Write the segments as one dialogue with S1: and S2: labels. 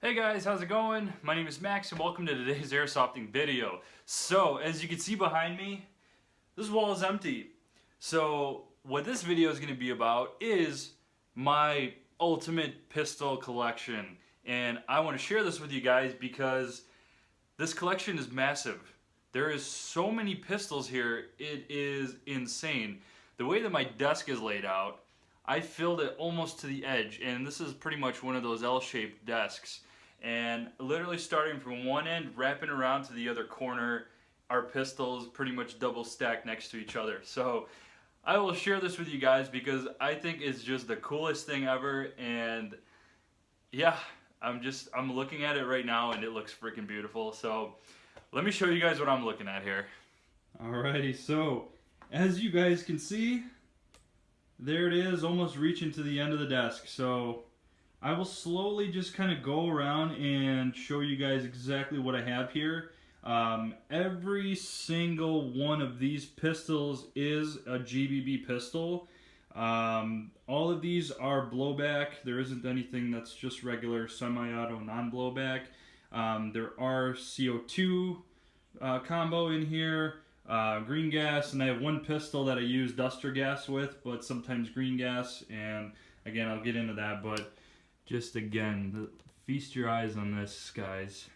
S1: Hey guys, how's it going? My name is Max and welcome to today's airsofting video. So, as you can see behind me, this wall is empty. So, what this video is going to be about is my ultimate pistol collection. And I want to share this with you guys because this collection is massive. There is so many pistols here, it is insane. The way that my desk is laid out, I filled it almost to the edge, and this is pretty much one of those L-shaped desks. And literally starting from one end, wrapping around to the other corner, our pistols pretty much double stacked next to each other. So I will share this with you guys because I think it's just the coolest thing ever. And yeah, I'm looking at it right now and it looks freaking beautiful. So let me show you guys what I'm looking at here.
S2: Alrighty, so as you guys can see, there it is, almost reaching to the end of the desk. So I will slowly just kind of go around and show you guys exactly what I have here. Every single one of these pistols is a GBB pistol. All of these are blowback. There isn't anything that's just regular semi-auto non-blowback. There are CO2 combo in here, green gas, and I have one pistol that I use duster gas with, but sometimes green gas, and again I'll get into that, but just again, feast your eyes on this, guys.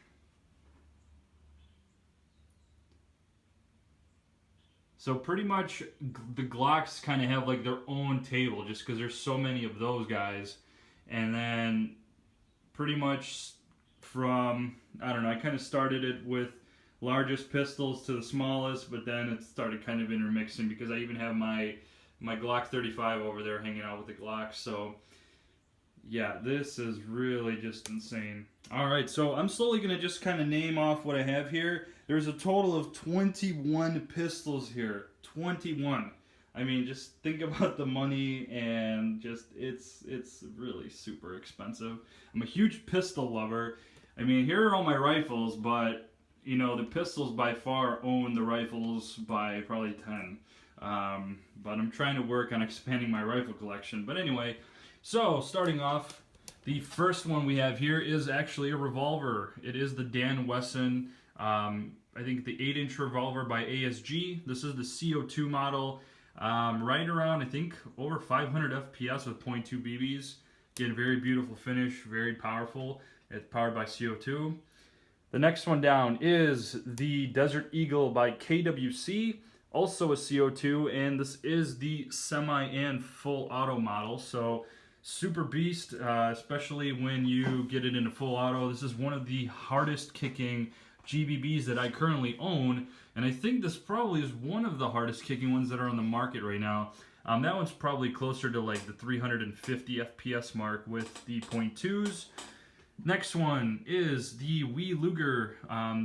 S2: So pretty much the Glocks kind of have like their own table just because there's so many of those guys. And then pretty much from, I don't know, I kind of started it with largest pistols to the smallest, but then it started kind of intermixing because I even have my Glock 35 over there hanging out with the Glocks. So yeah, this is really just insane. Alright, so I'm slowly going to just kind of name off what I have here. There's a total of 21 pistols here. 21. I mean, just think about the money and just, it's really super expensive. I'm a huge pistol lover. I mean, here are all my rifles, but, you know, the pistols by far own the rifles by probably 10. But I'm trying to work on expanding my rifle collection. But anyway, so, starting off, the first one we have here is actually a revolver. It is the Dan Wesson, I think the 8-inch revolver by ASG. This is the CO2 model, right around, I think, over 500 FPS with .2 BBs. Again, very beautiful finish, very powerful. It's powered by CO2. The next one down is the Desert Eagle by KWC. Also a CO2, and this is the semi and full auto model. So super beast, especially when you get it into full auto. This is one of the hardest kicking GBBs that I currently own, and I think this probably is one of the hardest kicking ones that are on the market right now. That one's probably closer to like the 350 FPS mark with the .2s. Next one is the Wee Luger.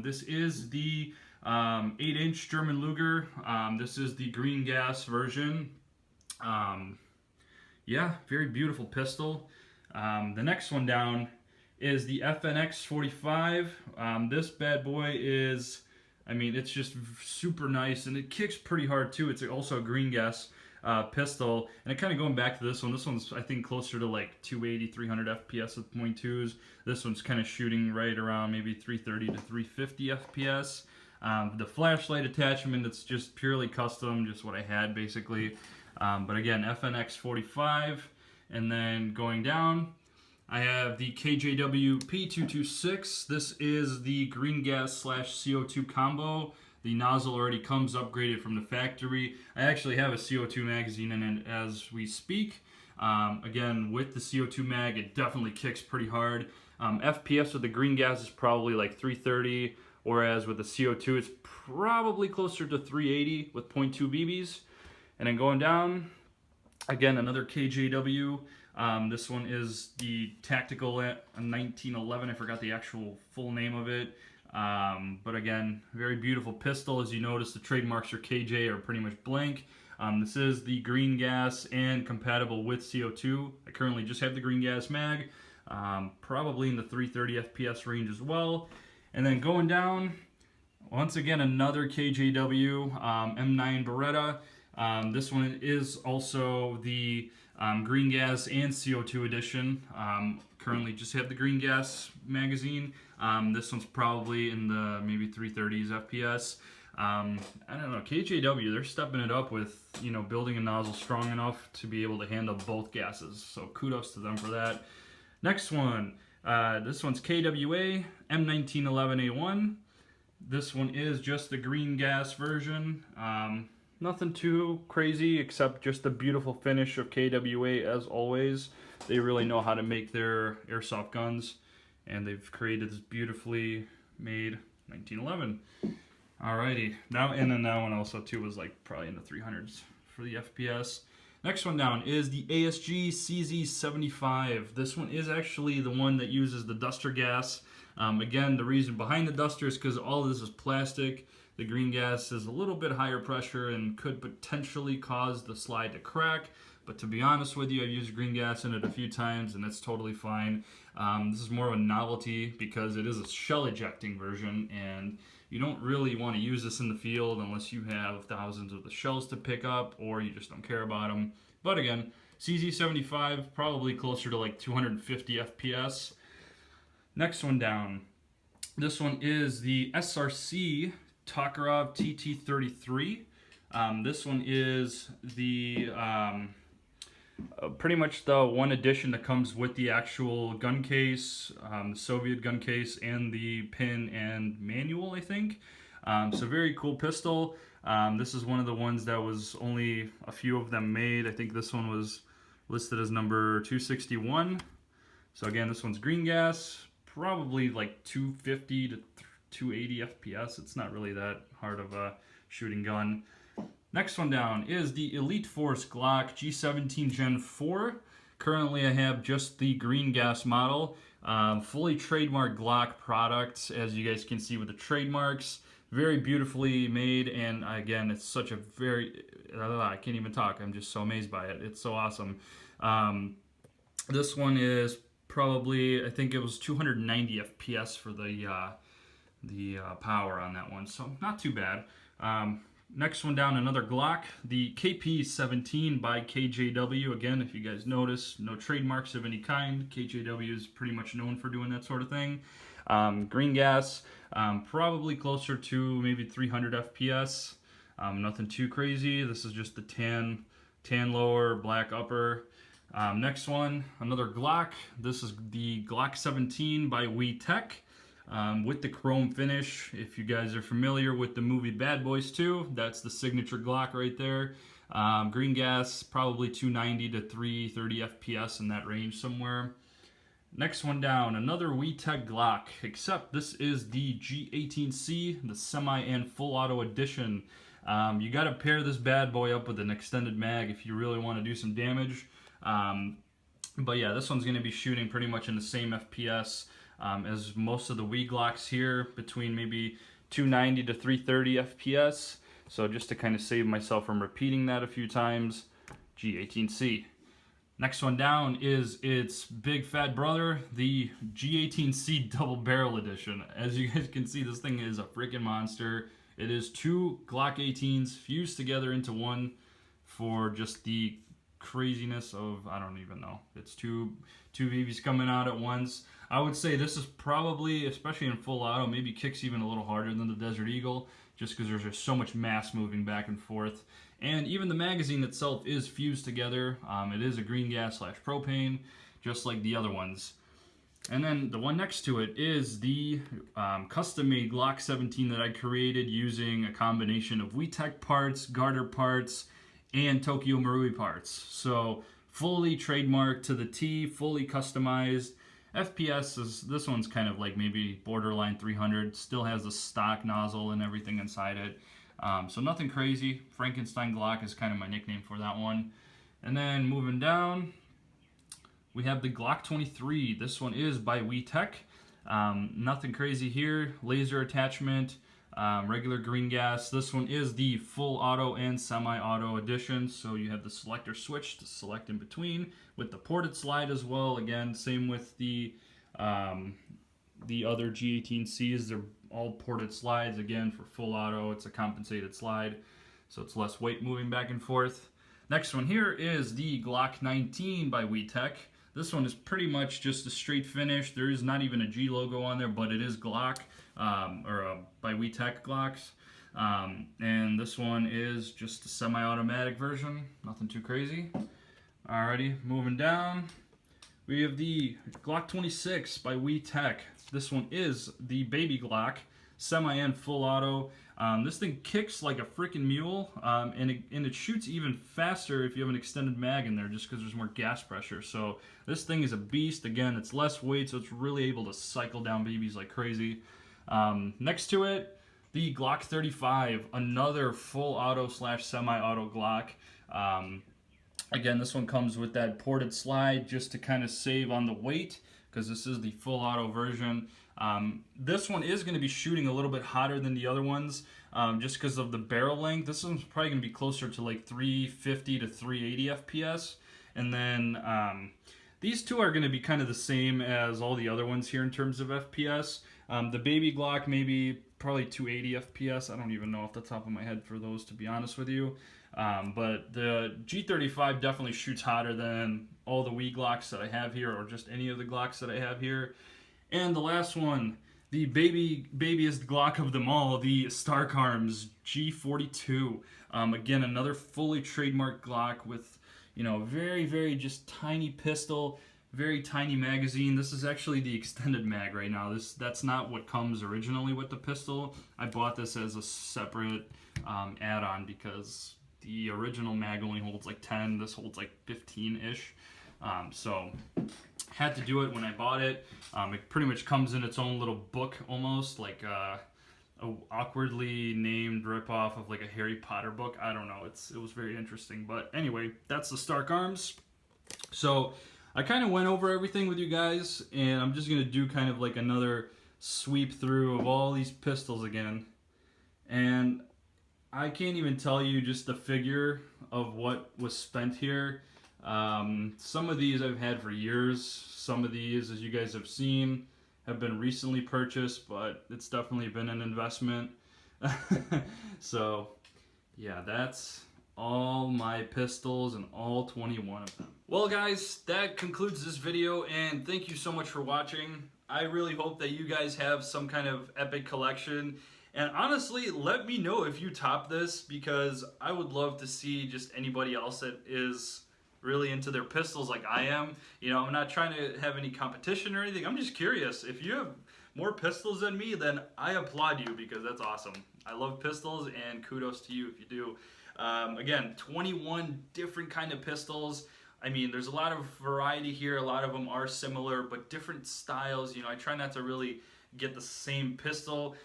S2: This is the 8-inch German Luger. This is the green gas version. Yeah, very beautiful pistol. The next one down is the FNX 45. This bad boy is, I mean, it's just super nice, and it kicks pretty hard too. It's also a green gas pistol, and it kind of going back to this one. This one's, I think, closer to like 280, 300 FPS with .2s. This one's kind of shooting right around maybe 330 to 350 FPS. The flashlight attachment, it's just purely custom, just what I had basically. But again, FNX 45, and then going down, I have the KGW P226. This is the green gas / CO2 combo. The nozzle already comes upgraded from the factory. I actually have a CO2 magazine in it as we speak. Again, with the CO2 mag, it definitely kicks pretty hard. FPS with the green gas is probably like 330, whereas with the CO2, it's probably closer to 380 with .2 BBs. And then going down, again, another KGW. This one is the Tactical 1911. I forgot the actual full name of it. But again, very beautiful pistol. As you notice, the trademarks for KJ are pretty much blank. This is the green gas and compatible with CO2. I currently just have the green gas mag. Probably in the 330 FPS range as well. And then going down, once again, another KGW M9 Beretta. This one is also the green gas and CO2 edition. Currently just have the green gas magazine. This one's probably in the maybe 330s FPS. I don't know, KGW, they're stepping it up with, you know, building a nozzle strong enough to be able to handle both gases. So kudos to them for that. Next one, this one's KWA M9 This one is just the green gas version. Nothing too crazy except just the beautiful finish of KWA as always. They really know how to make their airsoft guns, and they've created this beautifully made 1911. Alrighty, and then that one also too was like probably in the 300s for the FPS. Next one down is the ASG CZ75. This one is actually the one that uses the duster gas. Again, the reason behind the duster is because all of this is plastic. The green gas is a little bit higher pressure and could potentially cause the slide to crack. But to be honest with you, I've used green gas in it a few times and it's totally fine. This is more of a novelty because it is a shell ejecting version, and you don't really want to use this in the field unless you have thousands of the shells to pick up or you just don't care about them. But again, CZ75, probably closer to like 250 FPS. Next one down. This one is the SRC Tokarev TT33. This one is the pretty much the one edition that comes with the actual gun case, the Soviet gun case, and the pin and manual, I think. So very cool pistol. This is one of the ones that was only a few of them made. I think this one was listed as number 261. So again, this one's green gas, probably like 250 to 280 FPS. It's not really that hard of a shooting gun. Next one down is the Elite Force Glock G17 Gen 4. Currently I have just the green gas model. Fully trademark Glock product, as you guys can see with the trademarks. Very beautifully made, and again, it's such a very... I can't even talk. I'm just so amazed by it. It's so awesome. This one is probably, I think it was 290 FPS for the power on that one, so not too bad. Next one down, another Glock, the KP17 by KGW. Again, if you guys notice, no trademarks of any kind. KGW is pretty much known for doing that sort of thing. Green gas, probably closer to maybe 300 FPS. Nothing too crazy. This is just the tan lower, black upper. Next one, another Glock. This is the Glock 17 by Wetech. With the chrome finish. If you guys are familiar with the movie Bad Boys 2, that's the signature Glock right there. Green gas, probably 290 to 330 FPS in that range somewhere. Next one down, another Wetech Glock, except this is the G18C, the semi and full auto edition. You got to pair this bad boy up with an extended mag if you really want to do some damage. But yeah, this one's going to be shooting pretty much in the same FPS as most of the Wii Glocks here, between maybe 290 to 330 FPS. So just to kind of save myself from repeating that a few times, G18C. Next one down is its big fat brother, the G18C Double Barrel Edition. As you guys can see, this thing is a freaking monster. It is two Glock 18s fused together into one for just the craziness of, I don't even know. It's two BBs coming out at once. I would say this is probably, especially in full auto, maybe kicks even a little harder than the Desert Eagle, just because there's just so much mass moving back and forth. And even the magazine itself is fused together. It is a green gas / propane, just like the other ones. And then the one next to it is the custom-made Glock 17 that I created using a combination of Wetech parts, Garter parts, and Tokyo Marui parts. So fully trademarked to the T, fully customized. FPS is, this one's kind of like maybe borderline 300, still has the stock nozzle and everything inside it. So nothing crazy. Frankenstein Glock is kind of my nickname for that one. And then moving down, we have the Glock 23. This one is by Wetech. Nothing crazy here. Laser attachment, regular green gas. This one is the full auto and semi-auto edition. So you have the selector switch to select in between with the ported slide as well. Again, same with the other G18Cs. They're all ported slides. Again, for full auto, it's a compensated slide, so it's less weight moving back and forth. Next one here is the Glock 19 by Wetech. This one is pretty much just a straight finish. There is not even a G logo on there, but it is Glock, by Wetech Glocks. And this one is just a semi-automatic version, nothing too crazy. Alrighty, moving down, we have the Glock 26 by Wetech. This one is the baby Glock, semi and full auto. This thing kicks like a freaking mule, and it shoots even faster if you have an extended mag in there, just because there's more gas pressure. So this thing is a beast. Again, it's less weight, so it's really able to cycle down babies like crazy. Next to it, the Glock 35, another full auto / semi-auto Glock. Again, this one comes with that ported slide just to kind of save on the weight, because this is the full auto version. This one is going to be shooting a little bit hotter than the other ones, just because of the barrel length. This one's probably going to be closer to like 350 to 380 FPS. And then these two are going to be kind of the same as all the other ones here in terms of FPS. The baby Glock maybe probably 280 FPS. I don't even know off the top of my head for those, to be honest with you. But the G35 definitely shoots hotter than all the Wii Glocks that I have here, or just any of the Glocks that I have here. And the last one, the babiest Glock of them all, the Stark Arms G42. Again, another fully trademarked Glock with, you know, very, very just tiny pistol, very tiny magazine. This is actually the extended mag right now. That's not what comes originally with the pistol. I bought this as a separate add-on because the original mag only holds like 10. This holds like 15-ish. So had to do it when I bought it. It pretty much comes in its own little book, almost like a awkwardly named ripoff of like a Harry Potter book. I don't know. It was very interesting. But anyway, that's the Stark Arms. So I kind of went over everything with you guys, and I'm just gonna do kind of like another sweep through of all these pistols again. And I can't even tell you just the figure of what was spent here. Some of these I've had for years. Some of these, as you guys have seen, have been recently purchased, but it's definitely been an investment. So yeah, that's all my pistols and all 21 of them. Well guys, that concludes this video, and thank you so much for watching. I really hope that you guys have some kind of epic collection. And honestly, let me know if you top this, because I would love to see just anybody else that is really into their pistols like I am. You know, I'm not trying to have any competition or anything. I'm just curious. If you have more pistols than me, then I applaud you, because that's awesome. I love pistols, and kudos to you if you do. Again, 21 different kind of pistols. I mean, there's a lot of variety here. A lot of them are similar, but different styles. You know, I try not to really get the same pistol.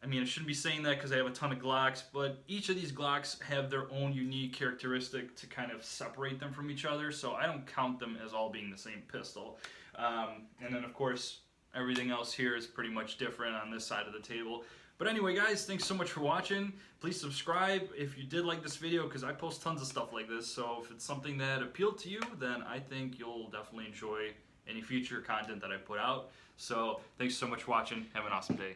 S2: I mean, I shouldn't be saying that because I have a ton of Glocks, but each of these Glocks have their own unique characteristic to kind of separate them from each other, so I don't count them as all being the same pistol. And then, of course, everything else here is pretty much different on this side of the table. But anyway, guys, thanks so much for watching. Please subscribe if you did like this video, because I post tons of stuff like this, so if it's something that appealed to you, then I think you'll definitely enjoy any future content that I put out. So, thanks so much for watching. Have an awesome day.